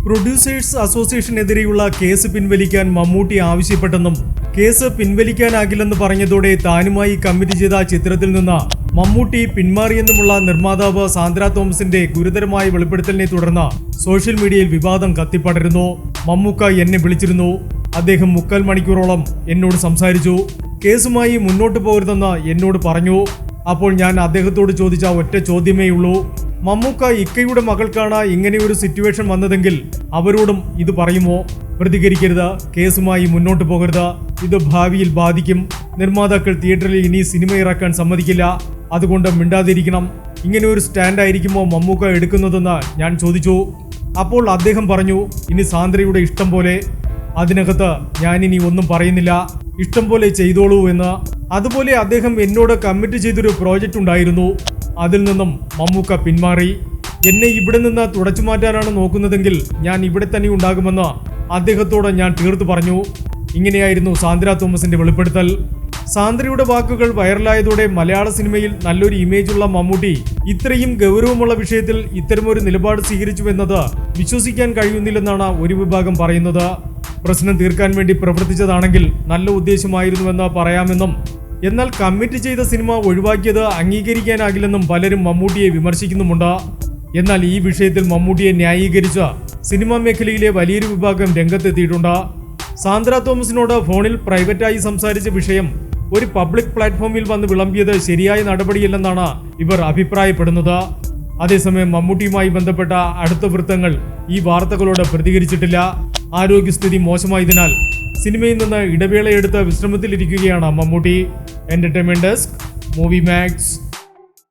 Producers അസോസിയേഷനെതിരെയുള്ള case പിൻവലിക്കാൻ Mammootty ആവശ്യപ്പെട്ടെന്നും case പിൻവലിക്കാനാകില്ലെന്ന് പറഞ്ഞതോടെ താനുമായി commit ചെയ്ത ചിത്രത്തിൽ നിന്ന് മമ്മൂട്ടി പിന്മാറിയെന്നുമുള്ള നിർമ്മാതാവ് സാന്ദ്ര തോമസിന്റെ ഗുരുതരമായ വെളിപ്പെടുത്തലിനെ തുടർന്ന് സോഷ്യൽ മീഡിയയിൽ വിവാദം കത്തിപ്പടരുന്നു. മമ്മൂക്ക എന്നെ വിളിച്ചിരുന്നു. അദ്ദേഹം 3/4 മണിക്കൂറോളം എന്നോട് സംസാരിച്ചു. കേസുമായി മുന്നോട്ട് പോകരുതെന്ന് എന്നോട് പറഞ്ഞു. അപ്പോൾ ഞാൻ അദ്ദേഹത്തോട് ചോദിച്ച ഒറ്റ ചോദ്യമേയുള്ളൂ, മമ്മൂക്ക ഇക്കയുടെ മകൾക്കാണ് ഇങ്ങനെയൊരു സിറ്റുവേഷൻ വന്നതെങ്കിൽ അവരോടും ഇത് പറയുമോ? പ്രതികരിക്കരുത്, കേസുമായി മുന്നോട്ട് പോകരുത്, ഇത് ഭാവിയിൽ ബാധിക്കും. നിർമ്മാതാക്കൾ തിയേറ്ററിൽ ഇനി സിനിമ ഇറക്കാൻ സമ്മതിക്കില്ല, അതുകൊണ്ട് മിണ്ടാതിരിക്കണം. ഇങ്ങനെ ഒരു സ്റ്റാൻഡ് ആയിരിക്കുമോ മമ്മൂക്ക എടുക്കുന്നതെന്ന് ഞാൻ ചോദിച്ചു. അപ്പോൾ അദ്ദേഹം പറഞ്ഞു, ഇനി സാന്ദ്രയുടെ ഇഷ്ടം പോലെ. അതിനകത്ത് ഞാനിനി ഒന്നും പറയുന്നില്ല, ഇഷ്ടം പോലെ ചെയ്തോളൂ എന്ന്. അതുപോലെ അദ്ദേഹം എന്നോട് കമ്മിറ്റ് ചെയ്തൊരു പ്രോജക്റ്റ് ഉണ്ടായിരുന്നു. അതിൽ നിന്നും മമ്മൂക്ക പിന്മാറി. എന്നെ ഇവിടെ നിന്ന് തുടച്ചു മാറ്റാനാണ് നോക്കുന്നതെങ്കിൽ ഞാൻ ഇവിടെ തന്നെ ഉണ്ടാകുമെന്ന് അദ്ദേഹത്തോട് ഞാൻ തീർത്തു പറഞ്ഞു. ഇങ്ങനെയായിരുന്നു സാന്ദ്ര തോമസിന്റെ വെളിപ്പെടുത്തൽ. സാന്ദ്രയുടെ വാക്കുകൾ വൈറലായതോടെ മലയാള സിനിമയിൽ നല്ലൊരു ഇമേജുള്ള മമ്മൂട്ടി ഇത്രയും ഗൗരവമുള്ള വിഷയത്തിൽ ഇത്തരമൊരു നിലപാട് സ്വീകരിച്ചുവെന്നത് വിശ്വസിക്കാൻ കഴിയുന്നില്ലെന്നാണ് ഒരു വിഭാഗം പറയുന്നത്. പ്രശ്നം തീർക്കാൻ വേണ്ടി പ്രവർത്തിച്ചതാണെങ്കിൽ നല്ല ഉദ്ദേശമായിരുന്നുവെന്ന് പറയാമെന്നും എന്നാൽ കമ്മിറ്റ് ചെയ്ത സിനിമ ഒഴിവാക്കിയത് അംഗീകരിക്കാനാകില്ലെന്നും പലരും മമ്മൂട്ടിയെ വിമർശിക്കുന്നുമുണ്ട്. എന്നാൽ ഈ വിഷയത്തിൽ മമ്മൂട്ടിയെ ന്യായീകരിച്ച സിനിമാ മേഖലയിലെ വലിയൊരു വിഭാഗം രംഗത്തെത്തിയിട്ടുണ്ട്. സാന്ദ്ര തോമസിനോട് ഫോണിൽ പ്രൈവറ്റായി സംസാരിച്ച വിഷയം ഒരു പബ്ലിക് പ്ലാറ്റ്ഫോമിൽ വന്ന് വിളമ്പിയത് ശരിയായ നടപടിയല്ലെന്നാണ് ഇവർ അഭിപ്രായപ്പെടുന്നത്. അതേസമയം മമ്മൂട്ടിയുമായി ബന്ധപ്പെട്ട അടുത്ത വൃത്തങ്ങൾ ഈ വാർത്തകളോട് പ്രതികരിച്ചിട്ടില്ല. ആരോഗ്യസ്ഥിതി മോശമായതിനാൽ സിനിമയിൽ നിന്ന് ഇടവേളയെടുത്ത് വിശ്രമത്തിലിരിക്കുകയാണ് Mammootty. Entertainment desk, movie max.